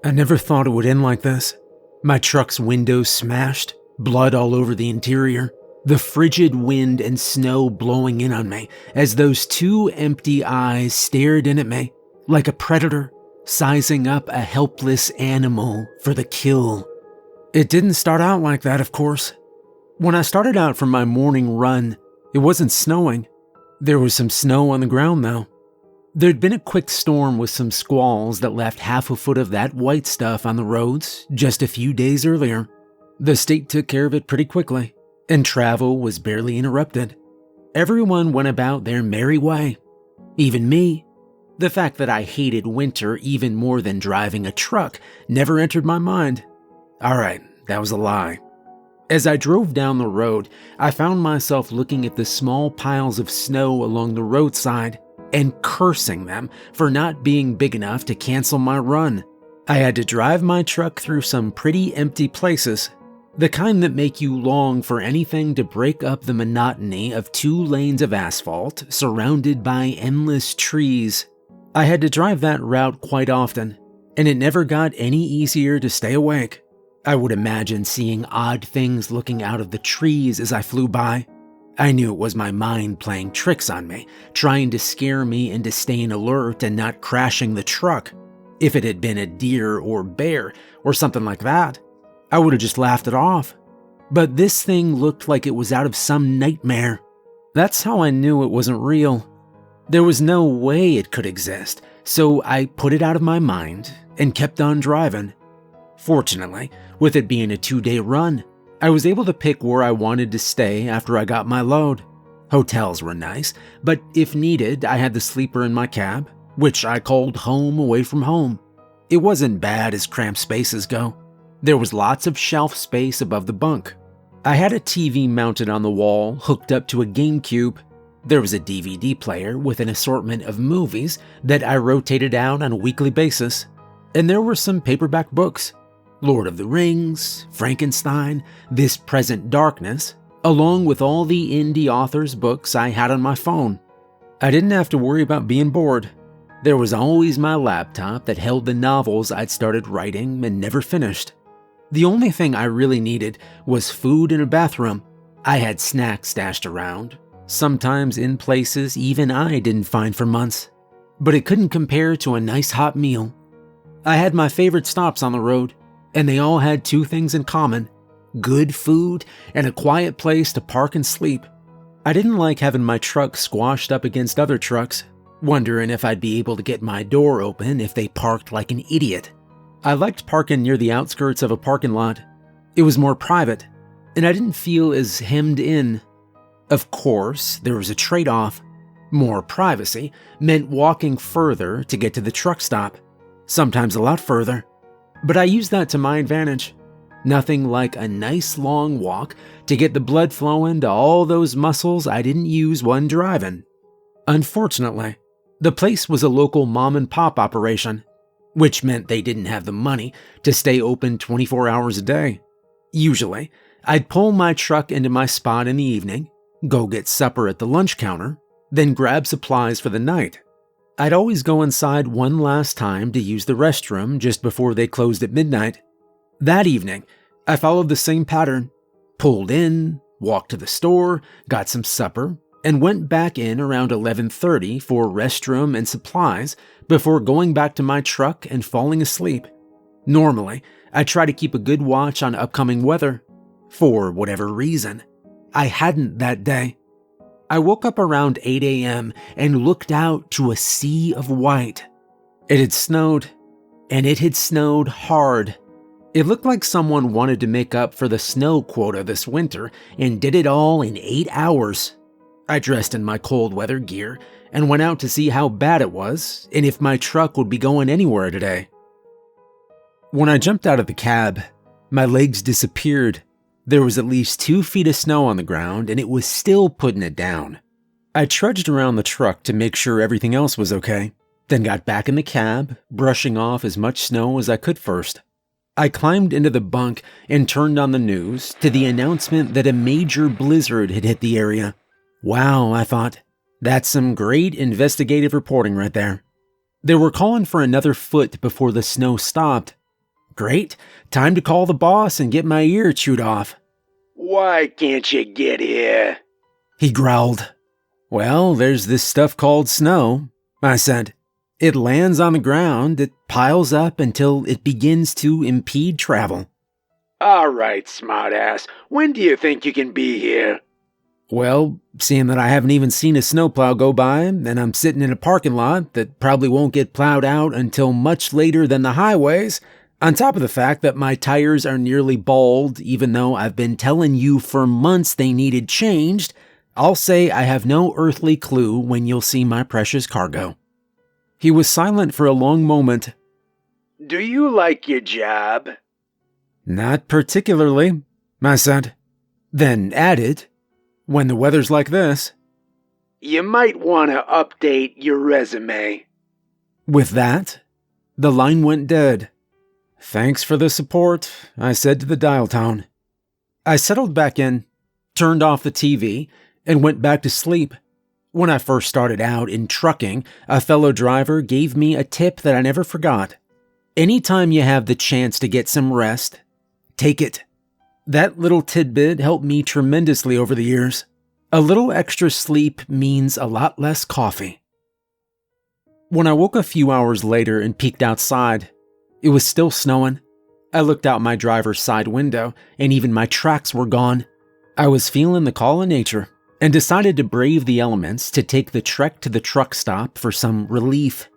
I never thought it would end like this. My truck's windows smashed, blood all over the interior, the frigid wind and snow blowing in on me as those two empty eyes stared in at me like a predator sizing up a helpless animal for the kill. It didn't start out like that, of course. When I started out for my morning run, it wasn't snowing. There was some snow on the ground, though. There'd been a quick storm with some squalls that left half a foot of that white stuff on the roads just a few days earlier. The state took care of it pretty quickly, and travel was barely interrupted. Everyone went about their merry way. Even me. The fact that I hated winter even more than driving a truck never entered my mind. Alright, that was a lie. As I drove down the road, I found myself looking at the small piles of snow along the roadside and cursing them for not being big enough to cancel my run. I had to drive my truck through some pretty empty places, the kind that make you long for anything to break up the monotony of 2 lanes of asphalt surrounded by endless trees. I had to drive that route quite often, and it never got any easier to stay awake. I would imagine seeing odd things looking out of the trees as I flew by. I knew it was my mind playing tricks on me, trying to scare me into staying alert and not crashing the truck. If it had been a deer or bear or something like that, I would have just laughed it off. But this thing looked like it was out of some nightmare. That's how I knew it wasn't real. There was no way it could exist, so I put it out of my mind and kept on driving. Fortunately, with it being a 2-day run, I was able to pick where I wanted to stay after I got my load. Hotels were nice, but if needed, I had the sleeper in my cab, which I called home away from home. It wasn't bad as cramped spaces go. There was lots of shelf space above the bunk. I had a TV mounted on the wall, hooked up to a GameCube. There was a DVD player with an assortment of movies that I rotated out on a weekly basis. And there were some paperback books. Lord of the Rings, Frankenstein, This Present Darkness, along with all the indie authors' books I had on my phone. I didn't have to worry about being bored. There was always my laptop that held the novels I'd started writing and never finished. The only thing I really needed was food and a bathroom. I had snacks stashed around, sometimes in places even I didn't find for months. But it couldn't compare to a nice hot meal. I had my favorite stops on the road, and they all had 2 things in common: good food and a quiet place to park and sleep. I didn't like having my truck squashed up against other trucks, wondering if I'd be able to get my door open if they parked like an idiot. I liked parking near the outskirts of a parking lot. It was more private, and I didn't feel as hemmed in. Of course, there was a trade-off. More privacy meant walking further to get to the truck stop, sometimes a lot further. But I used that to my advantage. Nothing like a nice long walk to get the blood flowing to all those muscles I didn't use when driving. Unfortunately, the place was a local mom-and-pop operation, which meant they didn't have the money to stay open 24 hours a day. Usually, I'd pull my truck into my spot in the evening, go get supper at the lunch counter, then grab supplies for the night. I'd always go inside one last time to use the restroom just before they closed at midnight. That evening, I followed the same pattern, pulled in, walked to the store, got some supper, and went back in around 11:30 for restroom and supplies before going back to my truck and falling asleep. Normally, I try to keep a good watch on upcoming weather. For whatever reason, I hadn't that day. I woke up around 8 a.m. and looked out to a sea of white. It had snowed, and it had snowed hard. It looked like someone wanted to make up for the snow quota this winter and did it all in 8 hours. I dressed in my cold weather gear and went out to see how bad it was and if my truck would be going anywhere today. When I jumped out of the cab, my legs disappeared. There was at least 2 feet of snow on the ground, and it was still putting it down. I trudged around the truck to make sure everything else was okay, then got back in the cab, brushing off as much snow as I could first. I climbed into the bunk and turned on the news to the announcement that a major blizzard had hit the area. Wow, I thought, that's some great investigative reporting right there. They were calling for another foot before the snow stopped. Great. Time to call the boss and get my ear chewed off. Why can't you get here? He growled. Well, there's this stuff called snow, I said. It lands on the ground, it piles up until it begins to impede travel. All right, smartass. When do you think you can be here? Well, seeing that I haven't even seen a snowplow go by, and I'm sitting in a parking lot that probably won't get plowed out until much later than the highways, on top of the fact that my tires are nearly bald, even though I've been telling you for months they needed changed, I'll say I have no earthly clue when you'll see my precious cargo. He was silent for a long moment. Do you like your job? Not particularly, I said. Then added, when the weather's like this. You might want to update your resume. With that, the line went dead. Thanks for the support, I said to the dial tone. I settled back in, turned off the TV, and went back to sleep. When I first started out in trucking, a fellow driver gave me a tip that I never forgot. Anytime you have the chance to get some rest, take it. That little tidbit helped me tremendously over the years. A little extra sleep means a lot less coffee. When I woke a few hours later and peeked outside, it was still snowing. I looked out my driver's side window, and even my tracks were gone. I was feeling the call of nature, and decided to brave the elements to take the trek to the truck stop for some relief.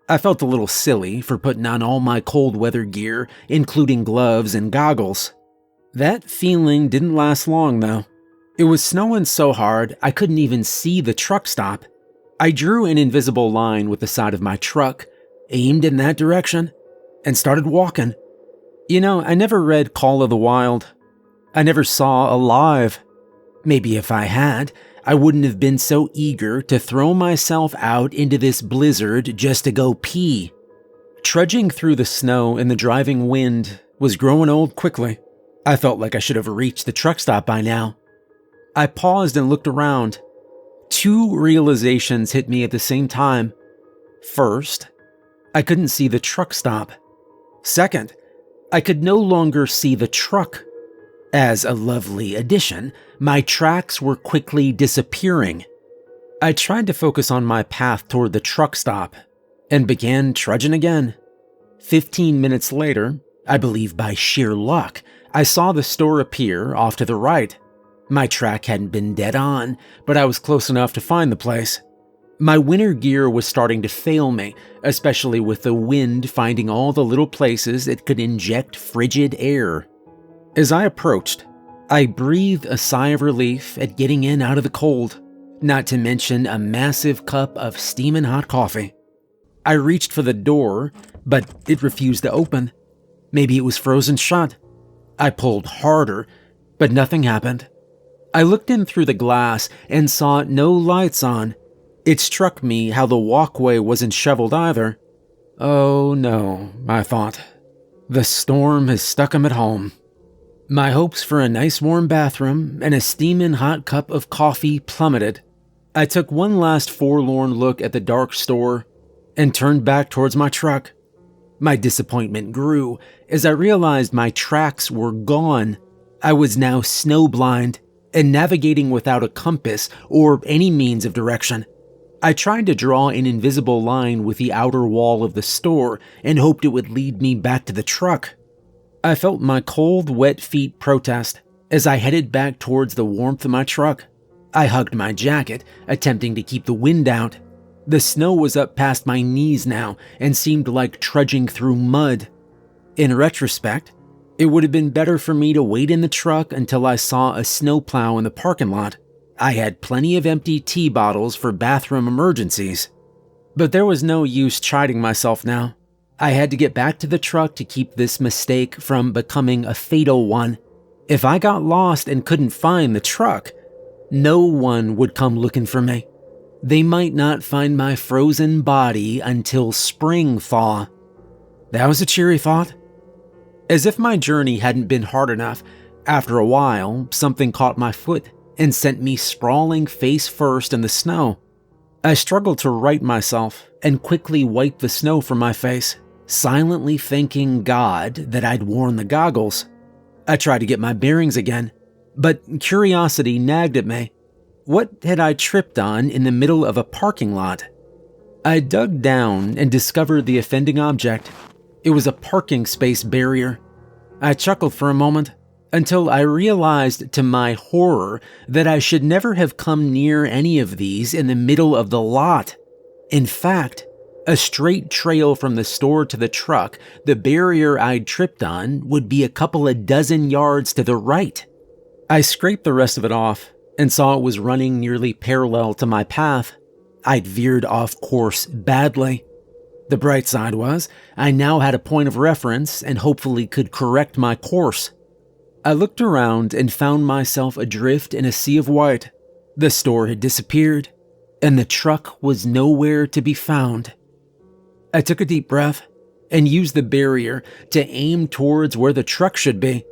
I felt a little silly for putting on all my cold weather gear, including gloves and goggles. That feeling didn't last long, though. It was snowing so hard I couldn't even see the truck stop. I drew an invisible line with the side of my truck, aimed in that direction, and started walking. You know, I never read Call of the Wild. I never saw Alive. Maybe if I had, I wouldn't have been so eager to throw myself out into this blizzard just to go pee. Trudging through the snow and the driving wind was growing old quickly. I felt like I should have reached the truck stop by now. I paused and looked around. Two realizations hit me at the same time. First, I couldn't see the truck stop. Second, I could no longer see the truck. As a lovely addition, my tracks were quickly disappearing. I tried to focus on my path toward the truck stop and began trudging again. 15 minutes later, I believe by sheer luck, I saw the store appear off to the right. My track hadn't been dead on, but I was close enough to find the place. My winter gear was starting to fail me, especially with the wind finding all the little places it could inject frigid air. As I approached, I breathed a sigh of relief at getting in out of the cold, not to mention a massive cup of steaming hot coffee. I reached for the door, but it refused to open. Maybe it was frozen shut. I pulled harder, but nothing happened. I looked in through the glass and saw no lights on. It struck me how the walkway wasn't shoveled either. Oh no, I thought. The storm has stuck him at home. My hopes for a nice warm bathroom and a steaming hot cup of coffee plummeted. I took one last forlorn look at the dark store and turned back towards my truck. My disappointment grew as I realized my tracks were gone. I was now snowblind and navigating without a compass or any means of direction. I tried to draw an invisible line with the outer wall of the store and hoped it would lead me back to the truck. I felt my cold, wet feet protest as I headed back towards the warmth of my truck. I hugged my jacket, attempting to keep the wind out. The snow was up past my knees now and seemed like trudging through mud. In retrospect, it would have been better for me to wait in the truck until I saw a snowplow in the parking lot. I had plenty of empty tea bottles for bathroom emergencies. But there was no use chiding myself now. I had to get back to the truck to keep this mistake from becoming a fatal one. If I got lost and couldn't find the truck, no one would come looking for me. They might not find my frozen body until spring thaw. That was a cheery thought. As if my journey hadn't been hard enough, after a while, something caught my foot and sent me sprawling face first in the snow. I struggled to right myself and quickly wiped the snow from my face. silently thanking God that I'd worn the goggles. I tried to get my bearings again, but curiosity nagged at me. What had I tripped on in the middle of a parking lot? I dug down and discovered the offending object. It was a parking space barrier. I chuckled for a moment until I realized to my horror that I should never have come near any of these in the middle of the lot. In fact, a straight trail from the store to the truck, the barrier I'd tripped on, would be a couple of dozen yards to the right. I scraped the rest of it off and saw it was running nearly parallel to my path. I'd veered off course badly. The bright side was, I now had a point of reference and hopefully could correct my course. I looked around and found myself adrift in a sea of white. The store had disappeared, and the truck was nowhere to be found. I took a deep breath and used the barrier to aim towards where the truck should be.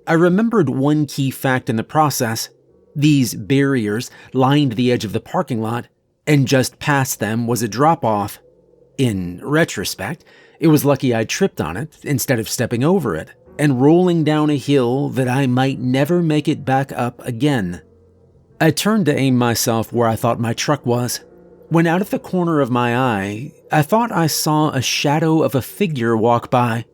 I remembered one key fact in the process. These barriers lined the edge of the parking lot, and just past them was a drop-off. In retrospect, it was lucky I tripped on it instead of stepping over it and rolling down a hill that I might never make it back up again. I turned to aim myself where I thought my truck was, when out of the corner of my eye, I thought I saw a shadow of a figure walk by.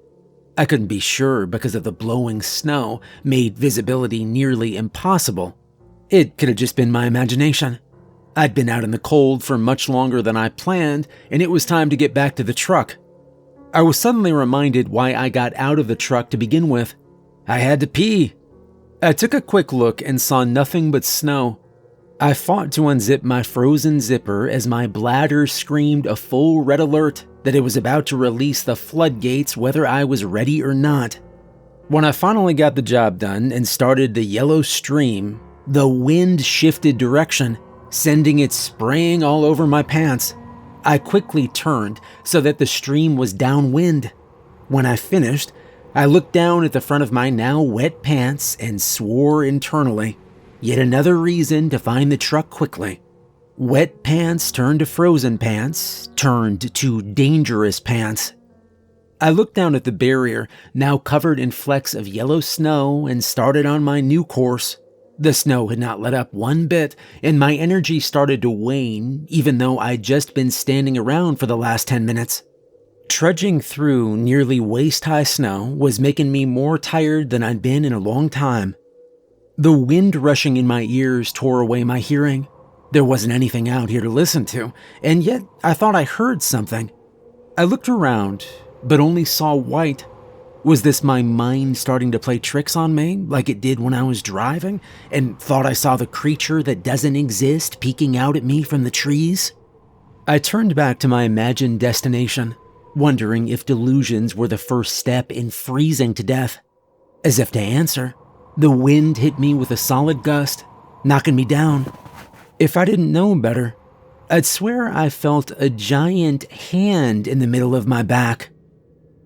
I couldn't be sure because of the blowing snow made visibility nearly impossible. It could have just been my imagination. I'd been out in the cold for much longer than I planned, and it was time to get back to the truck. I was suddenly reminded why I got out of the truck to begin with. I had to pee. I took a quick look and saw nothing but snow. I fought to unzip my frozen zipper as my bladder screamed a full red alert that it was about to release the floodgates whether I was ready or not. When I finally got the job done and started the yellow stream, the wind shifted direction, sending it spraying all over my pants. I quickly turned so that the stream was downwind. When I finished, I looked down at the front of my now wet pants and swore internally. Yet another reason to find the truck quickly. Wet pants turned to frozen pants, turned to dangerous pants. I looked down at the barrier, now covered in flecks of yellow snow, and started on my new course. The snow had not let up one bit, and my energy started to wane, even though I'd just been standing around for the last 10 minutes. Trudging through nearly waist-high snow was making me more tired than I'd been in a long time. The wind rushing in my ears tore away my hearing. There wasn't anything out here to listen to, and yet I thought I heard something. I looked around, but only saw white. Was this my mind starting to play tricks on me, like it did when I was driving, and thought I saw the creature that doesn't exist peeking out at me from the trees? I turned back to my imagined destination, wondering if delusions were the first step in freezing to death. As if to answer, the wind hit me with a solid gust, knocking me down. If I didn't know better, I'd swear I felt a giant hand in the middle of my back.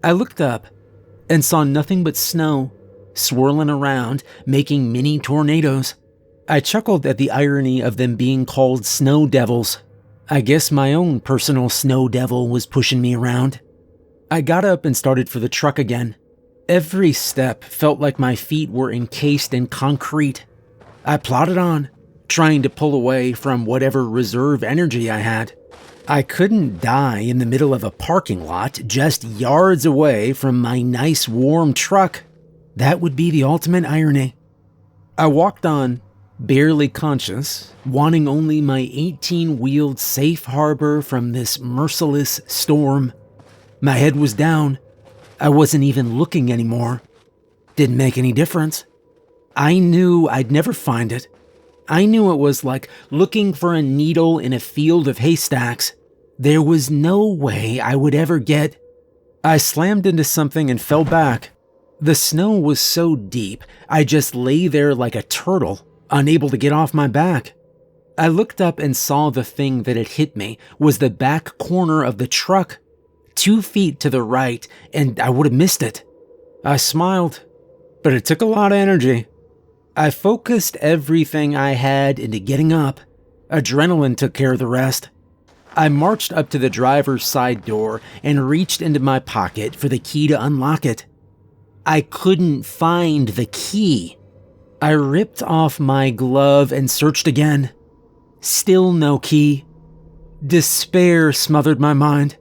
I looked up and saw nothing but snow, swirling around, making mini tornadoes. I chuckled at the irony of them being called snow devils. I guess my own personal snow devil was pushing me around. I got up and started for the truck again. Every step felt like my feet were encased in concrete. I plodded on, trying to pull away from whatever reserve energy I had. I couldn't die in the middle of a parking lot just yards away from my nice warm truck. That would be the ultimate irony. I walked on, barely conscious, wanting only my 18-wheeled safe harbor from this merciless storm. My head was down. I wasn't even looking anymore. Didn't make any difference. I knew I'd never find it. I knew it was like looking for a needle in a field of haystacks. There was no way I would ever get. I slammed into something and fell back. The snow was so deep, I just lay there like a turtle, unable to get off my back. I looked up and saw the thing that had hit me was the back corner of the truck, 2 feet to the right, and I would have missed it. I smiled, but it took a lot of energy. I focused everything I had into getting up. Adrenaline took care of the rest. I marched up to the driver's side door and reached into my pocket for the key to unlock it. I couldn't find the key. I ripped off my glove and searched again. Still no key. Despair smothered my mind.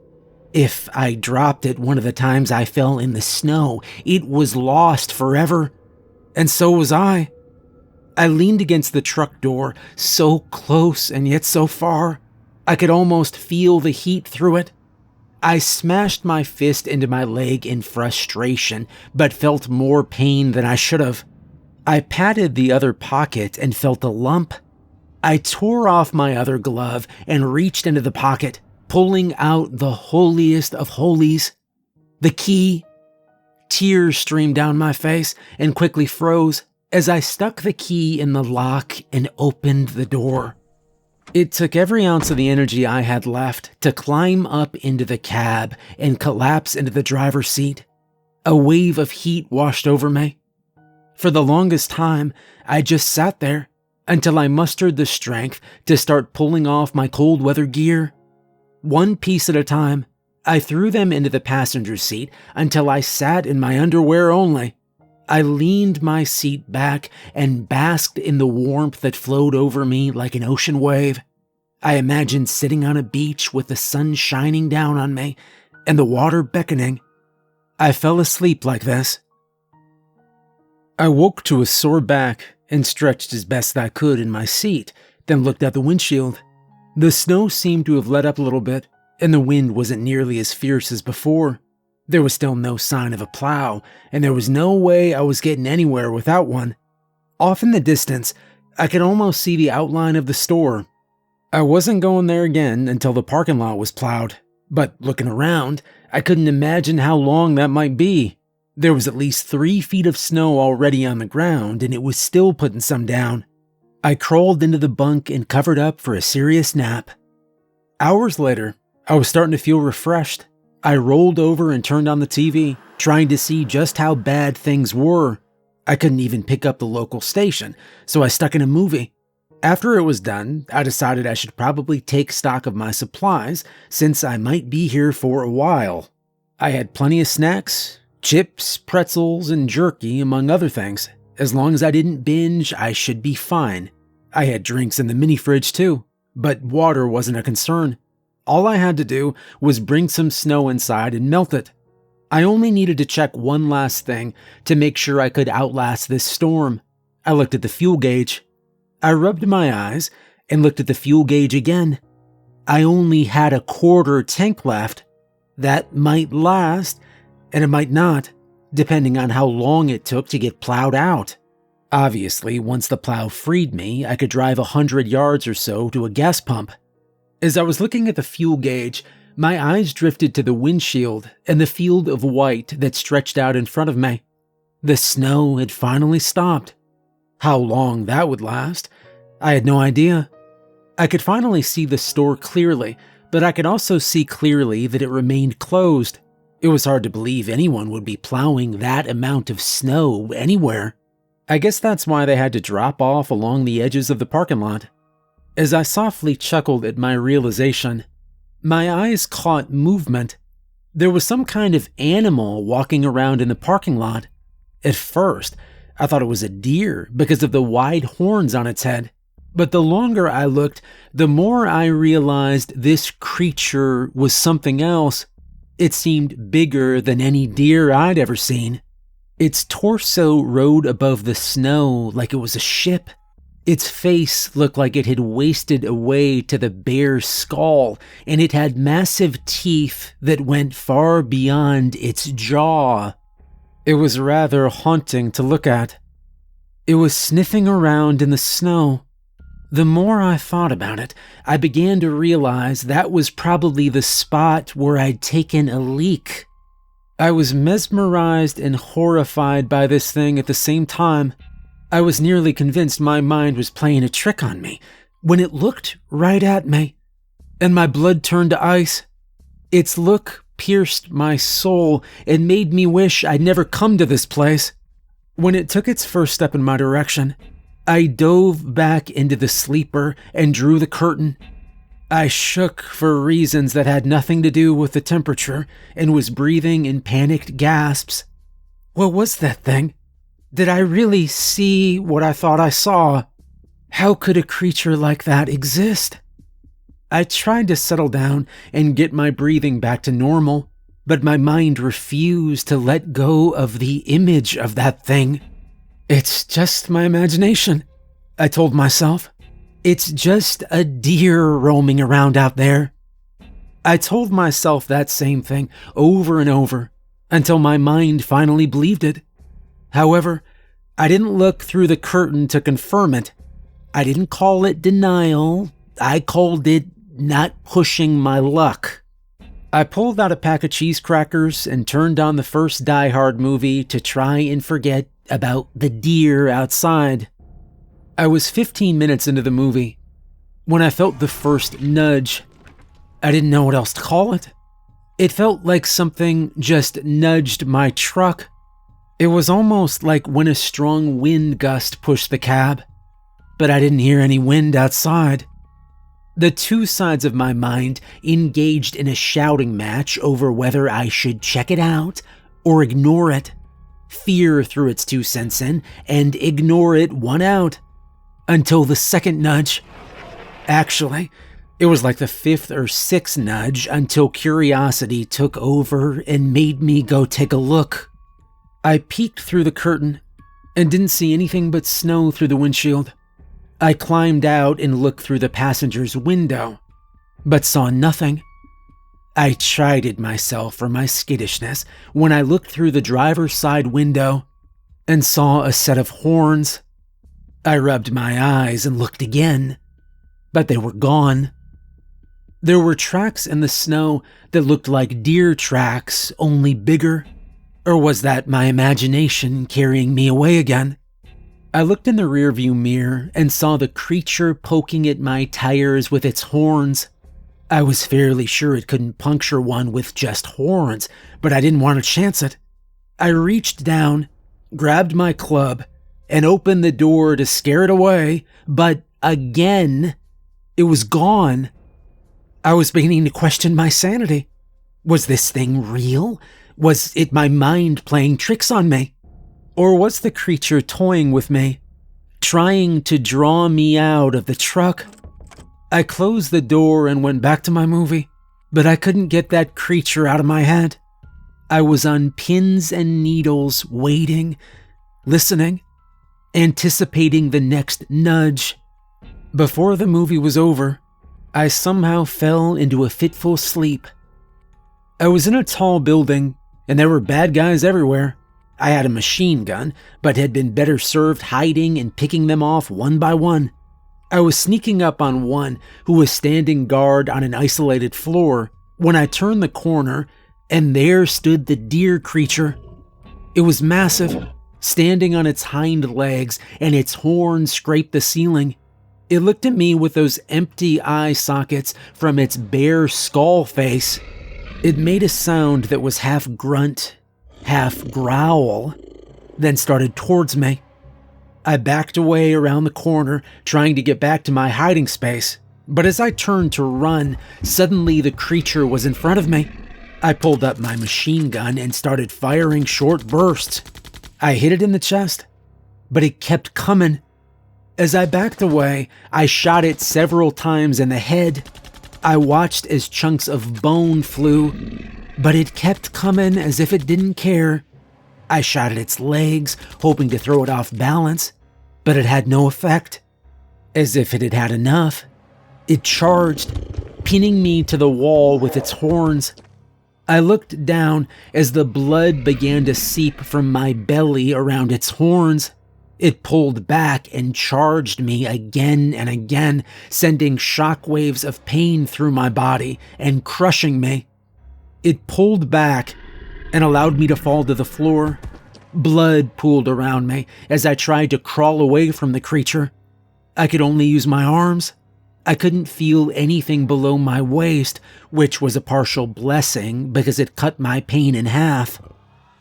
If I dropped it one of the times I fell in the snow, it was lost forever. And so was I. I leaned against the truck door, so close and yet so far. I could almost feel the heat through it. I smashed my fist into my leg in frustration, but felt more pain than I should have. I patted the other pocket and felt a lump. I tore off my other glove and reached into the pocket, pulling out the holiest of holies. The key. Tears streamed down my face and quickly froze as I stuck the key in the lock and opened the door. It took every ounce of the energy I had left to climb up into the cab and collapse into the driver's seat. A wave of heat washed over me. For the longest time, I just sat there until I mustered the strength to start pulling off my cold weather gear. One piece at a time, I threw them into the passenger seat until I sat in my underwear only. I leaned my seat back and basked in the warmth that flowed over me like an ocean wave. I imagined sitting on a beach with the sun shining down on me and the water beckoning. I fell asleep like this. I woke to a sore back and stretched as best I could in my seat, then looked at the windshield. The snow seemed to have let up a little bit, and the wind wasn't nearly as fierce as before. There was still no sign of a plow, and there was no way I was getting anywhere without one. Off in the distance, I could almost see the outline of the store. I wasn't going there again until the parking lot was plowed, but looking around, I couldn't imagine how long that might be. There was at least 3 feet of snow already on the ground, and it was still putting some down. I crawled into the bunk and covered up for a serious nap. Hours later, I was starting to feel refreshed. I rolled over and turned on the TV, trying to see just how bad things were. I couldn't even pick up the local station, so I stuck in a movie. After it was done, I decided I should probably take stock of my supplies, since I might be here for a while. I had plenty of snacks, chips, pretzels, and jerky, among other things. As long as I didn't binge, I should be fine. I had drinks in the mini fridge too, but water wasn't a concern. All I had to do was bring some snow inside and melt it. I only needed to check one last thing to make sure I could outlast this storm. I looked at the fuel gauge. I rubbed my eyes and looked at the fuel gauge again. I only had a quarter tank left. That might last, and it might not, depending on how long it took to get plowed out. Obviously, once the plow freed me, I could drive 100 yards or so to a gas pump. As I was looking at the fuel gauge, my eyes drifted to the windshield and the field of white that stretched out in front of me. The snow had finally stopped. How long that would last, I had no idea. I could finally see the store clearly, but I could also see clearly that it remained closed. It was hard to believe anyone would be plowing that amount of snow anywhere. I guess that's why they had to drop off along the edges of the parking lot. As I softly chuckled at my realization, my eyes caught movement. There was some kind of animal walking around in the parking lot. At first, I thought it was a deer because of the wide horns on its head. But the longer I looked, the more I realized this creature was something else. It seemed bigger than any deer I'd ever seen. Its torso rode above the snow like it was a ship. Its face looked like it had wasted away to the bare skull, and it had massive teeth that went far beyond its jaw. It was rather haunting to look at. It was sniffing around in the snow. The more I thought about it, I began to realize that was probably the spot where I'd taken a leak. I was mesmerized and horrified by this thing at the same time. I was nearly convinced my mind was playing a trick on me when it looked right at me, and my blood turned to ice. Its look pierced my soul and made me wish I'd never come to this place. When it took its first step in my direction, I dove back into the sleeper and drew the curtain. I shook for reasons that had nothing to do with the temperature and was breathing in panicked gasps. What was that thing? Did I really see what I thought I saw? How could a creature like that exist? I tried to settle down and get my breathing back to normal, but my mind refused to let go of the image of that thing. It's just my imagination, I told myself. It's just a deer roaming around out there. I told myself that same thing over and over until my mind finally believed it. However, I didn't look through the curtain to confirm it. I didn't call it denial. I called it not pushing my luck. I pulled out a pack of cheese crackers and turned on the first Die Hard movie to try and forget about the deer outside. I was 15 minutes into the movie when I felt the first nudge. I didn't know what else to call it. It felt like something just nudged my truck. It was almost like when a strong wind gust pushed the cab, but I didn't hear any wind outside. The two sides of my mind engaged in a shouting match over whether I should check it out or ignore it. Fear threw its 2 cents in, and ignore it won out. Until the second nudge. Actually, it was like the 5th or 6th nudge until curiosity took over and made me go take a look. I peeked through the curtain and didn't see anything but snow through the windshield. I climbed out and looked through the passenger's window, but saw nothing. I chided myself for my skittishness when I looked through the driver's side window and saw a set of horns. I rubbed my eyes and looked again, but they were gone. There were tracks in the snow that looked like deer tracks, only bigger. Or was that my imagination carrying me away again? I looked in the rearview mirror and saw the creature poking at my tires with its horns. I was fairly sure it couldn't puncture one with just horns, but I didn't want to chance it. I reached down, grabbed my club, and opened the door to scare it away, but again, it was gone. I was beginning to question my sanity. Was this thing real? Was it my mind playing tricks on me? Or was the creature toying with me, trying to draw me out of the truck? I closed the door and went back to my movie, but I couldn't get that creature out of my head. I was on pins and needles, waiting, listening, anticipating the next nudge. Before the movie was over, I somehow fell into a fitful sleep. I was in a tall building, and there were bad guys everywhere. I had a machine gun, but had been better served hiding and picking them off one by one. I was sneaking up on one who was standing guard on an isolated floor when I turned the corner, and there stood the deer creature. It was massive, standing on its hind legs, and its horns scraped the ceiling. It looked at me with those empty eye sockets from its bare skull face. It made a sound that was half grunt, half growl, then started towards me. I backed away around the corner, trying to get back to my hiding space, but as I turned to run, suddenly the creature was in front of me. I pulled up my machine gun and started firing short bursts. I hit it in the chest, but it kept coming. As I backed away, I shot it several times in the head. I watched as chunks of bone flew, but it kept coming as if it didn't care. I shot at its legs, hoping to throw it off balance, but it had no effect. As if it had had enough, it charged, pinning me to the wall with its horns. I looked down as the blood began to seep from my belly around its horns. It pulled back and charged me again and again, sending shockwaves of pain through my body and crushing me. It pulled back and allowed me to fall to the floor. Blood pooled around me as I tried to crawl away from the creature. I could only use my arms. I couldn't feel anything below my waist, which was a partial blessing because it cut my pain in half.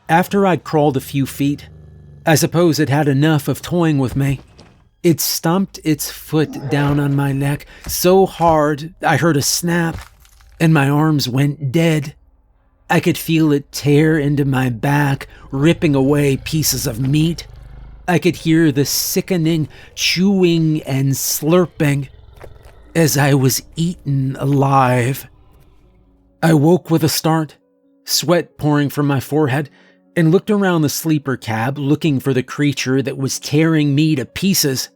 After I'd crawled a few feet, I suppose it had enough of toying with me. It stomped its foot down on my neck so hard I heard a snap, and my arms went dead. I could feel it tear into my back, ripping away pieces of meat. I could hear the sickening chewing and slurping as I was eaten alive. I woke with a start, sweat pouring from my forehead, and looked around the sleeper cab looking for the creature that was tearing me to pieces.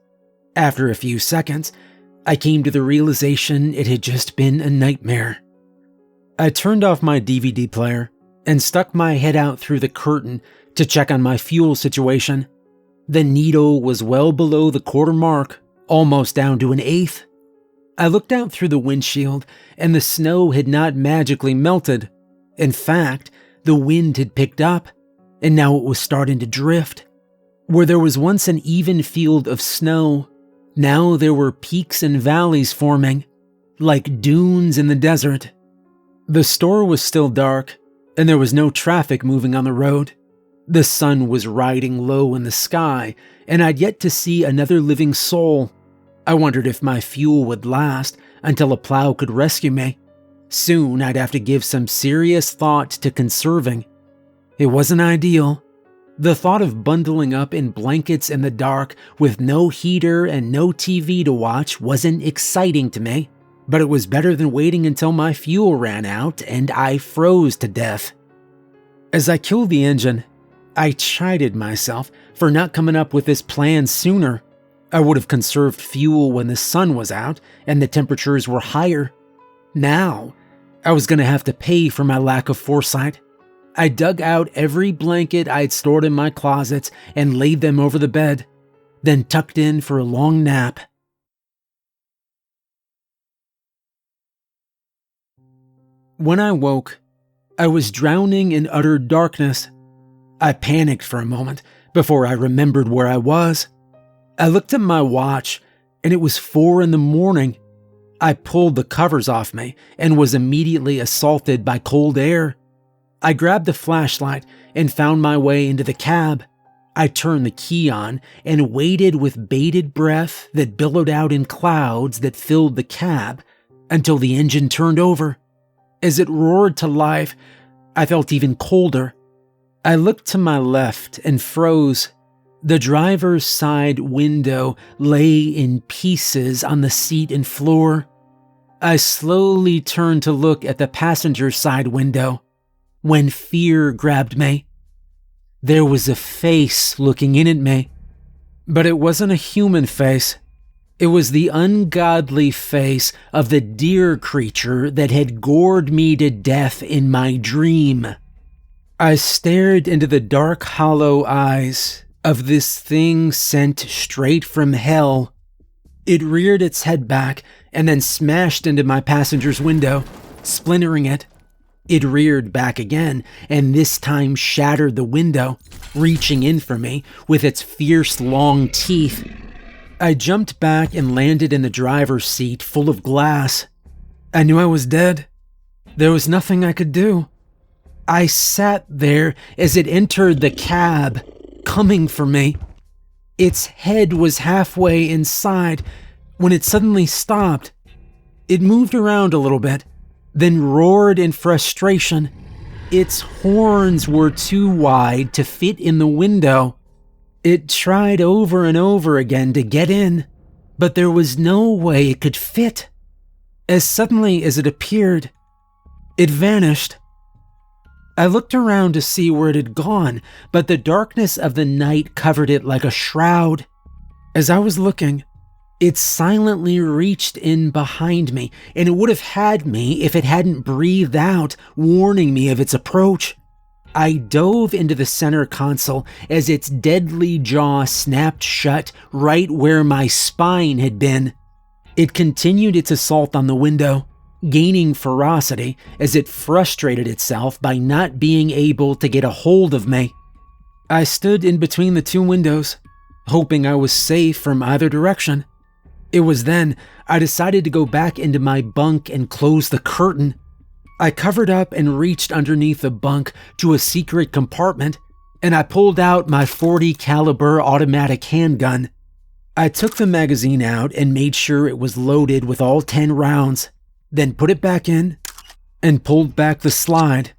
After a few seconds, I came to the realization it had just been a nightmare. I turned off my DVD player and stuck my head out through the curtain to check on my fuel situation. The needle was well below the quarter mark, almost down to an eighth. I looked out through the windshield, and the snow had not magically melted. In fact, the wind had picked up, and now it was starting to drift. Where there was once an even field of snow, now there were peaks and valleys forming, like dunes in the desert. The store was still dark, and there was no traffic moving on the road. The sun was riding low in the sky, and I'd yet to see another living soul. I wondered if my fuel would last until a plow could rescue me. Soon I'd have to give some serious thought to conserving. It wasn't ideal. The thought of bundling up in blankets in the dark with no heater and no TV to watch wasn't exciting to me, but it was better than waiting until my fuel ran out and I froze to death. As I killed the engine, I chided myself for not coming up with this plan sooner. I would have conserved fuel when the sun was out and the temperatures were higher. Now, I was going to have to pay for my lack of foresight. I dug out every blanket I'd stored in my closets and laid them over the bed, then tucked in for a long nap. When I woke, I was drowning in utter darkness. I panicked for a moment before I remembered where I was. I looked at my watch, and it was 4 a.m. I pulled the covers off me and was immediately assaulted by cold air. I grabbed the flashlight and found my way into the cab. I turned the key on and waited with bated breath that billowed out in clouds that filled the cab until the engine turned over. As it roared to life, I felt even colder. I looked to my left and froze. The driver's side window lay in pieces on the seat and floor. I slowly turned to look at the passenger side window when fear grabbed me. There was a face looking in at me, but it wasn't a human face. It was the ungodly face of the deer creature that had gored me to death in my dream. I stared into the dark, hollow eyes of this thing sent straight from hell. It reared its head back and then smashed into my passenger's window, splintering it. It reared back again, and this time shattered the window, reaching in for me with its fierce long teeth. I jumped back and landed in the driver's seat full of glass. I knew I was dead. There was nothing I could do. I sat there as it entered the cab, coming for me. Its head was halfway inside when it suddenly stopped. It moved around a little bit, then roared in frustration. Its horns were too wide to fit in the window. It tried over and over again to get in, but there was no way it could fit. As suddenly as it appeared, it vanished. I looked around to see where it had gone, but the darkness of the night covered it like a shroud. As I was looking, it silently reached in behind me, and it would have had me if it hadn't breathed out, warning me of its approach. I dove into the center console as its deadly jaw snapped shut right where my spine had been. It continued its assault on the window, gaining ferocity as it frustrated itself by not being able to get a hold of me. I stood in between the two windows, hoping I was safe from either direction. It was then I decided to go back into my bunk and close the curtain. I covered up and reached underneath the bunk to a secret compartment, and I pulled out my .40 caliber automatic handgun. I took the magazine out and made sure it was loaded with all 10 rounds, then put it back in and pulled back the slide.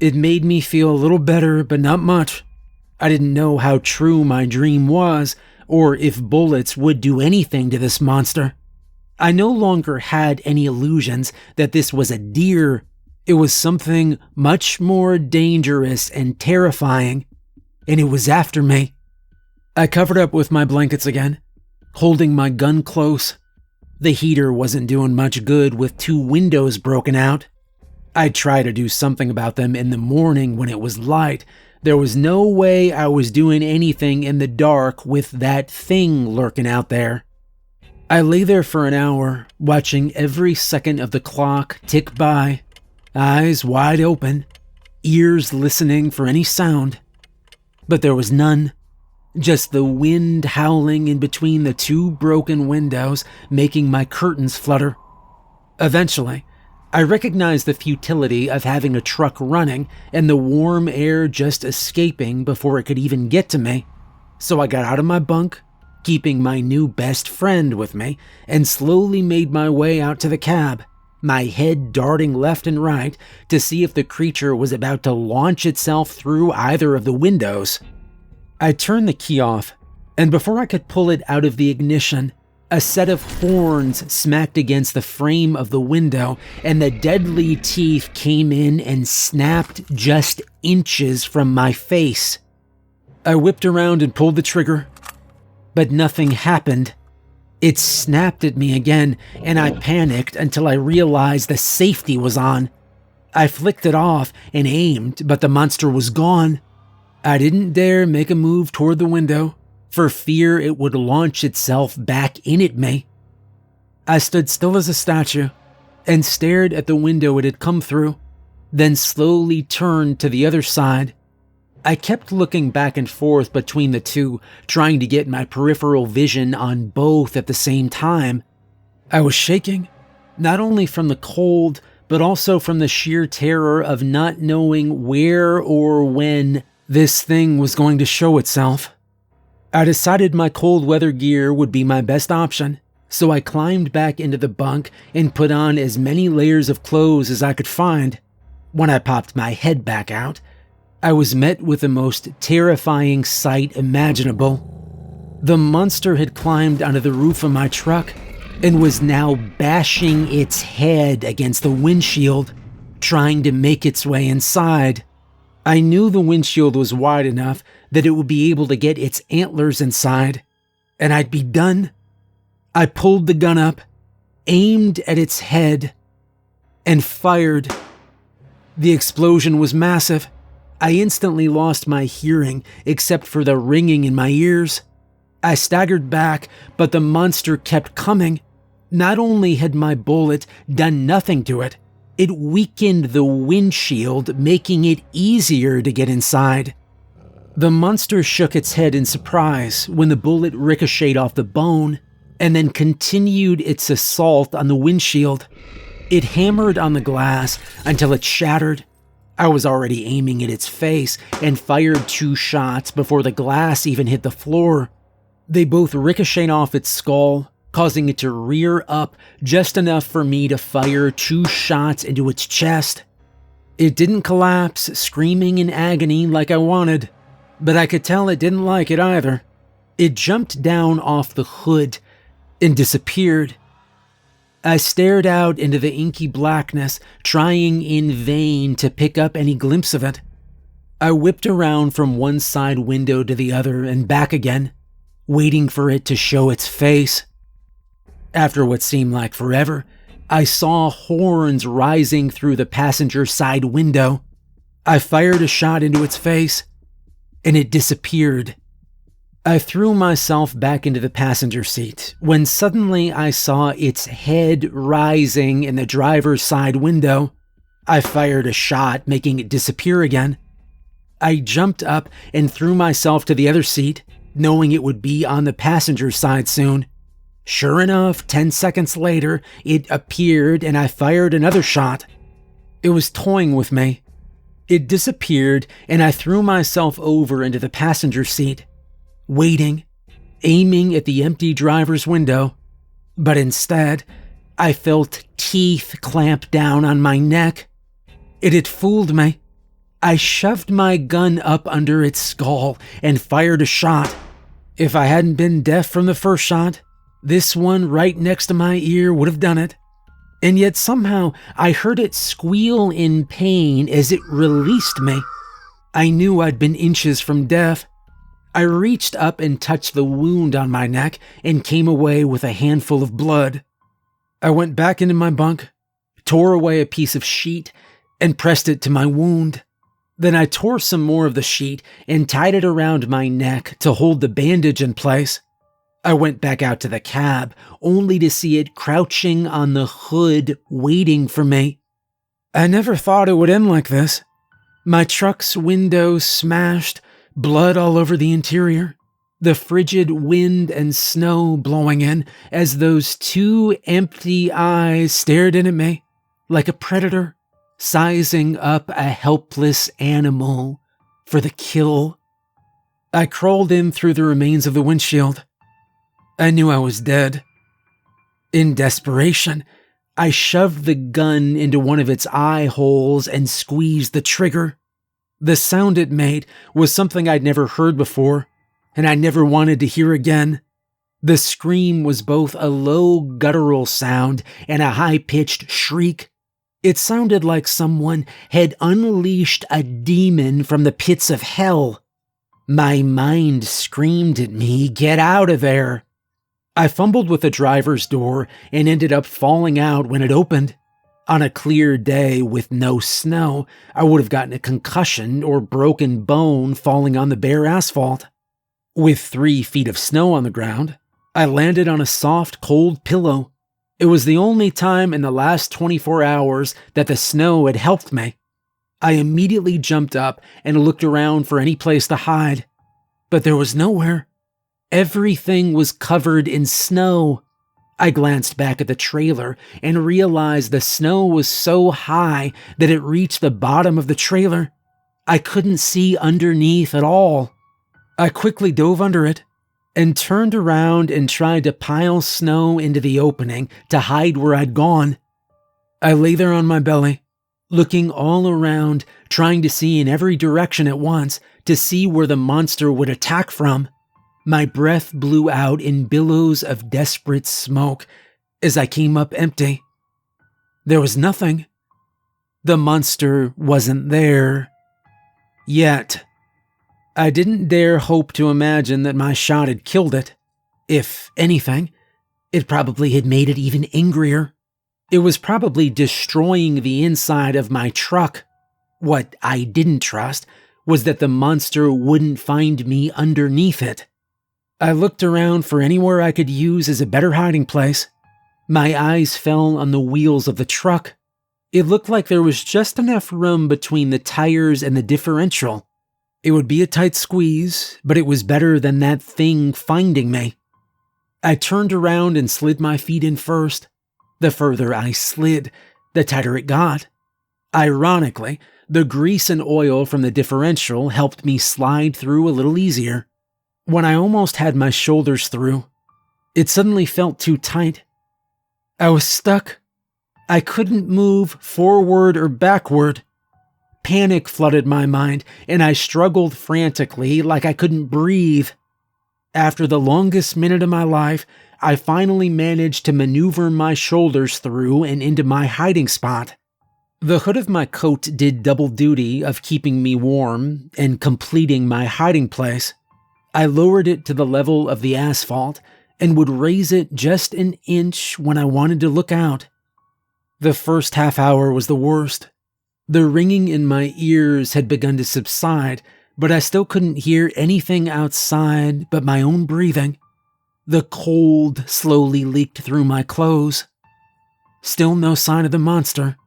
It made me feel a little better, but not much. I didn't know how true my dream was, or if bullets would do anything to this monster. I no longer had any illusions that this was a deer. It was something much more dangerous and terrifying, and it was after me. I covered up with my blankets again, holding my gun close. The heater wasn't doing much good with 2 windows broken out. I'd try to do something about them in the morning when it was light. There was no way I was doing anything in the dark with that thing lurking out there. I lay there for an hour, watching every second of the clock tick by, eyes wide open, ears listening for any sound. But there was none. Just the wind howling in between the 2 broken windows, making my curtains flutter. Eventually, I recognized the futility of having a truck running and the warm air just escaping before it could even get to me. So I got out of my bunk, keeping my new best friend with me, and slowly made my way out to the cab, my head darting left and right to see if the creature was about to launch itself through either of the windows. I turned the key off, and before I could pull it out of the ignition, a set of horns smacked against the frame of the window, and the deadly teeth came in and snapped just inches from my face. I whipped around and pulled the trigger, but nothing happened. It snapped at me again, and I panicked until I realized the safety was on. I flicked it off and aimed, but the monster was gone. I didn't dare make a move toward the window, for fear it would launch itself back in at me. I stood still as a statue and stared at the window it had come through, then slowly turned to the other side. I kept looking back and forth between the 2, trying to get my peripheral vision on both at the same time. I was shaking, not only from the cold, but also from the sheer terror of not knowing where or when this thing was going to show itself. I decided my cold weather gear would be my best option, so I climbed back into the bunk and put on as many layers of clothes as I could find. When I popped my head back out, I was met with the most terrifying sight imaginable. The monster had climbed onto the roof of my truck and was now bashing its head against the windshield, trying to make its way inside. I knew the windshield was wide enough that it would be able to get its antlers inside, and I'd be done. I pulled the gun up, aimed at its head, and fired. The explosion was massive. I instantly lost my hearing, except for the ringing in my ears. I staggered back, but the monster kept coming. Not only had my bullet done nothing to it, it weakened the windshield, making it easier to get inside. The monster shook its head in surprise when the bullet ricocheted off the bone, and then continued its assault on the windshield. It hammered on the glass until it shattered. I was already aiming at its face and fired 2 shots before the glass even hit the floor. They both ricocheted off its skull, causing it to rear up just enough for me to fire 2 shots into its chest. It didn't collapse, screaming in agony like I wanted, but I could tell it didn't like it either. It jumped down off the hood and disappeared. I stared out into the inky blackness, trying in vain to pick up any glimpse of it. I whipped around from one side window to the other and back again, waiting for it to show its face. After what seemed like forever, I saw horns rising through the passenger side window. I fired a shot into its face, and it disappeared. I threw myself back into the passenger seat when suddenly I saw its head rising in the driver's side window. I fired a shot, making it disappear again. I jumped up and threw myself to the other seat, knowing it would be on the passenger side soon. Sure enough, 10 seconds later, it appeared and I fired another shot. It was toying with me. It disappeared and I threw myself over into the passenger seat, waiting aiming at the empty driver's window, but instead, I felt teeth clamp down on my neck. It had fooled me. I shoved my gun up under its skull and fired a shot. If I hadn't been deaf from the first shot, this one right next to my ear would have done it. And yet somehow I heard it squeal in pain as it released me. I knew I'd been inches from death. I reached up and touched the wound on my neck and came away with a handful of blood. I went back into my bunk, tore away a piece of sheet, and pressed it to my wound. Then I tore some more of the sheet and tied it around my neck to hold the bandage in place. I went back out to the cab, only to see it crouching on the hood, waiting for me. I never thought it would end like this. My truck's window smashed, blood all over the interior, the frigid wind and snow blowing in as those two empty eyes stared in at me like a predator, sizing up a helpless animal for the kill. I crawled in through the remains of the windshield. I knew I was dead. In desperation, I shoved the gun into one of its eye holes and squeezed the trigger. The sound it made was something I'd never heard before, and I never wanted to hear again. The scream was both a low guttural sound and a high-pitched shriek. It sounded like someone had unleashed a demon from the pits of hell. My mind screamed at me, "Get out of there!" I fumbled with the driver's door and ended up falling out when it opened. On a clear day with no snow, I would have gotten a concussion or broken bone falling on the bare asphalt. With 3 feet of snow on the ground, I landed on a soft, cold pillow. It was the only time in the last 24 hours that the snow had helped me. I immediately jumped up and looked around for any place to hide, but there was nowhere. Everything was covered in snow. I glanced back at the trailer and realized the snow was so high that it reached the bottom of the trailer. I couldn't see underneath at all. I quickly dove under it and turned around and tried to pile snow into the opening to hide where I'd gone. I lay there on my belly, looking all around, trying to see in every direction at once to see where the monster would attack from. My breath blew out in billows of desperate smoke as I came up empty. There was nothing. The monster wasn't there. Yet. I didn't dare hope to imagine that my shot had killed it. If anything, it probably had made it even angrier. It was probably destroying the inside of my truck. What I didn't trust was that the monster wouldn't find me underneath it. I looked around for anywhere I could use as a better hiding place. My eyes fell on the wheels of the truck. It looked like there was just enough room between the tires and the differential. It would be a tight squeeze, but it was better than that thing finding me. I turned around and slid my feet in first. The further I slid, the tighter it got. Ironically, the grease and oil from the differential helped me slide through a little easier. When I almost had my shoulders through, it suddenly felt too tight. I was stuck. I couldn't move forward or backward. Panic flooded my mind, and I struggled frantically like I couldn't breathe. After the longest minute of my life, I finally managed to maneuver my shoulders through and into my hiding spot. The hood of my coat did double duty of keeping me warm and completing my hiding place. I lowered it to the level of the asphalt and would raise it just an inch when I wanted to look out. The first half hour was the worst. The ringing in my ears had begun to subside, but I still couldn't hear anything outside but my own breathing. The cold slowly leaked through my clothes. Still no sign of the monster.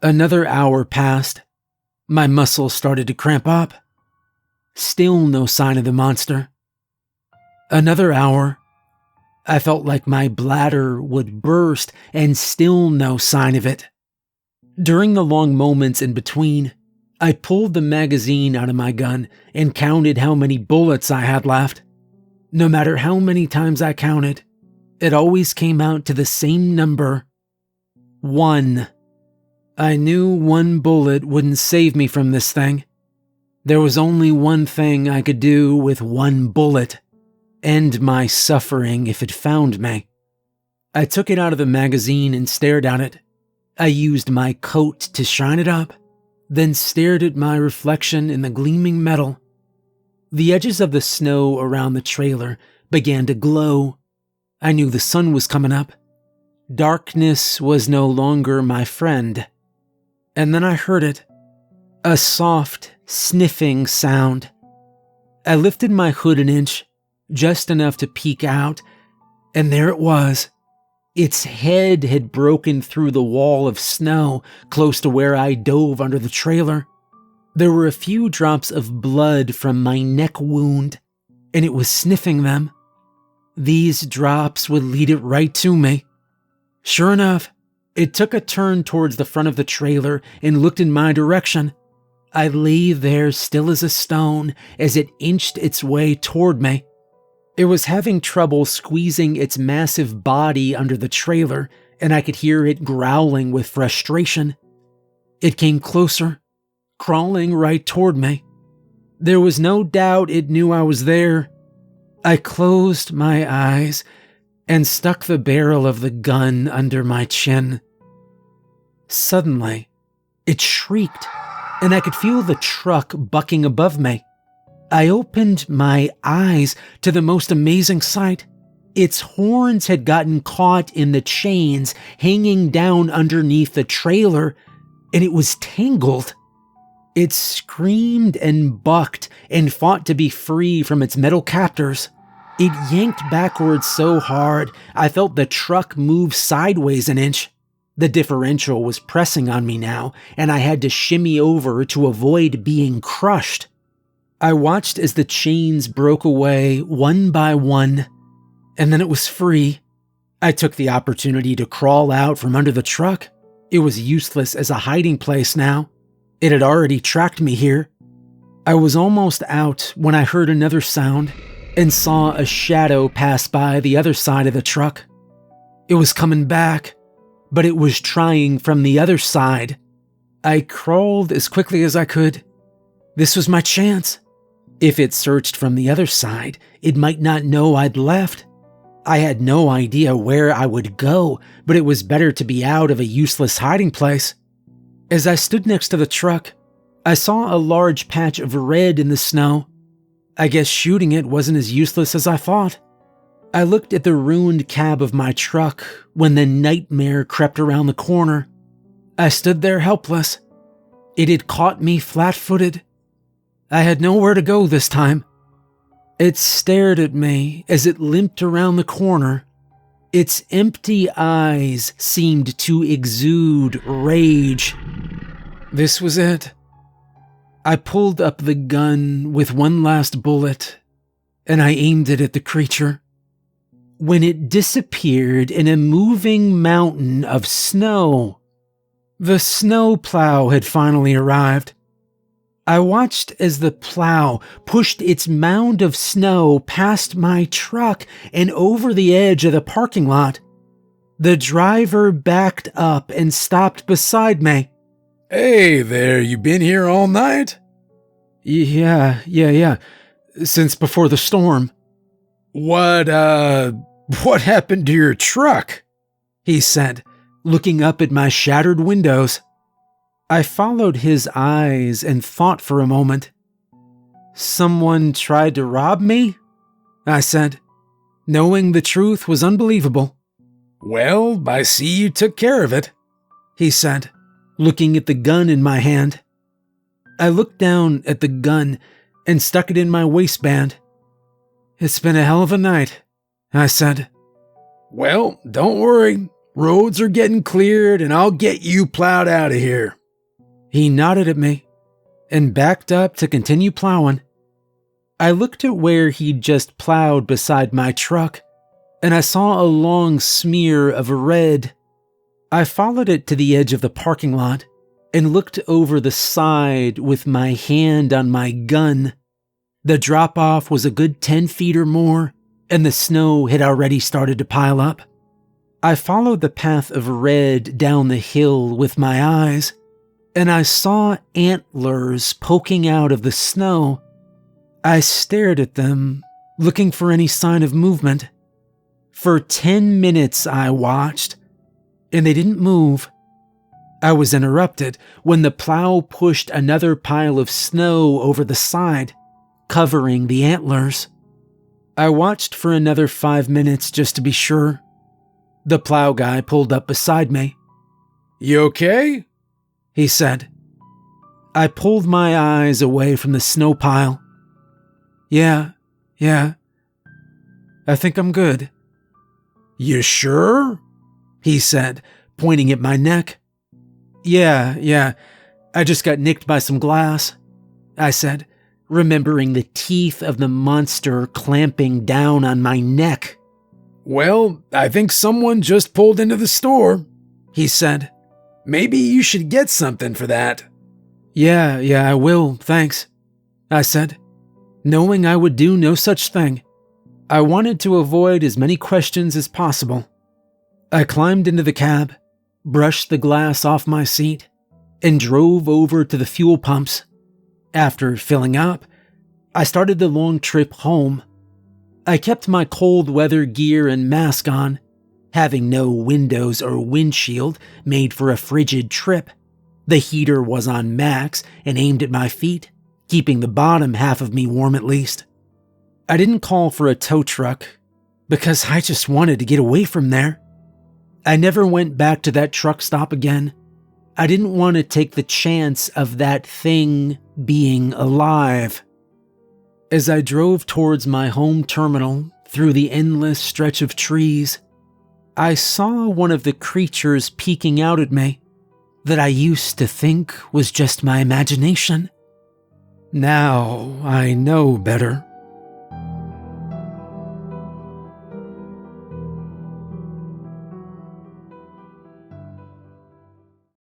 Another hour passed. My muscles started to cramp up. Still no sign of the monster. Another hour. I felt like my bladder would burst, and still no sign of it. During the long moments in between, I pulled the magazine out of my gun and counted how many bullets I had left. No matter how many times I counted, it always came out to the same number. 1. I knew one bullet wouldn't save me from this thing. There was only one thing I could do with one bullet. End my suffering if it found me. I took it out of the magazine and stared at it. I used my coat to shine it up, then stared at my reflection in the gleaming metal. The edges of the snow around the trailer began to glow. I knew the sun was coming up. Darkness was no longer my friend. And then I heard it. A soft, sniffing sound. I lifted my hood an inch, just enough to peek out, and there it was. Its head had broken through the wall of snow close to where I dove under the trailer. There were a few drops of blood from my neck wound, and it was sniffing them. These drops would lead it right to me. Sure enough, it took a turn towards the front of the trailer and looked in my direction. I lay there still as a stone as it inched its way toward me. It was having trouble squeezing its massive body under the trailer, and I could hear it growling with frustration. It came closer, crawling right toward me. There was no doubt it knew I was there. I closed my eyes and stuck the barrel of the gun under my chin. Suddenly, it shrieked, and I could feel the truck bucking above me. I opened my eyes to the most amazing sight. Its horns had gotten caught in the chains hanging down underneath the trailer, and it was tangled. It screamed and bucked and fought to be free from its metal captors. It yanked backwards so hard, I felt the truck move sideways an inch. The differential was pressing on me now, and I had to shimmy over to avoid being crushed. I watched as the chains broke away one by one, and then it was free. I took the opportunity to crawl out from under the truck. It was useless as a hiding place now. It had already tracked me here. I was almost out when I heard another sound and saw a shadow pass by the other side of the truck. It was coming back, but it was trying from the other side. I crawled as quickly as I could. This was my chance. If it searched from the other side, it might not know I'd left. I had no idea where I would go, but it was better to be out of a useless hiding place. As I stood next to the truck, I saw a large patch of red in the snow. I guess shooting it wasn't as useless as I thought. I looked at the ruined cab of my truck when the nightmare crept around the corner. I stood there helpless. It had caught me flat-footed. I had nowhere to go this time. It stared at me as it limped around the corner. Its empty eyes seemed to exude rage. This was it. I pulled up the gun with one last bullet, and I aimed it at the creature. When it disappeared in a moving mountain of snow, the snowplow had finally arrived. I watched as the plow pushed its mound of snow past my truck and over the edge of the parking lot. The driver backed up and stopped beside me. Hey there, you been here all night? Yeah. Since before the storm. What happened to your truck? He said, looking up at my shattered windows. I followed his eyes and thought for a moment. Someone tried to rob me? I said, knowing the truth was unbelievable. Well, I see you took care of it, he said, looking at the gun in my hand. I looked down at the gun and stuck it in my waistband. It's been a hell of a night, I said. Well, don't worry. Roads are getting cleared and I'll get you plowed out of here. He nodded at me and backed up to continue plowing. I looked at where he'd just plowed beside my truck, and I saw a long smear of red. I followed it to the edge of the parking lot and looked over the side with my hand on my gun. The drop-off was a good 10 feet or more, and the snow had already started to pile up. I followed the path of red down the hill with my eyes, and I saw antlers poking out of the snow. I stared at them, looking for any sign of movement. For 10 minutes I watched, and they didn't move. I was interrupted when the plow pushed another pile of snow over the side, covering the antlers. I watched for another 5 minutes just to be sure. The plow guy pulled up beside me. "You okay?" he said. I pulled my eyes away from the snow pile. Yeah, I think I'm good." "You sure?" he said, pointing at my neck. Yeah, I just got nicked by some glass," I said, remembering the teeth of the monster clamping down on my neck. "Well, I think someone just pulled into the store," he said. "Maybe you should get something for that." Yeah, I will, thanks," I said, knowing I would do no such thing. I wanted to avoid as many questions as possible. I climbed into the cab, brushed the glass off my seat, and drove over to the fuel pumps. After filling up, I started the long trip home. I kept my cold weather gear and mask on, having no windows or windshield made for a frigid trip. The heater was on max and aimed at my feet, keeping the bottom half of me warm at least. I didn't call for a tow truck because I just wanted to get away from there. I never went back to that truck stop again. I didn't want to take the chance of that thing being alive. As I drove towards my home terminal through the endless stretch of trees, I saw one of the creatures peeking out at me that I used to think was just my imagination. Now I know better.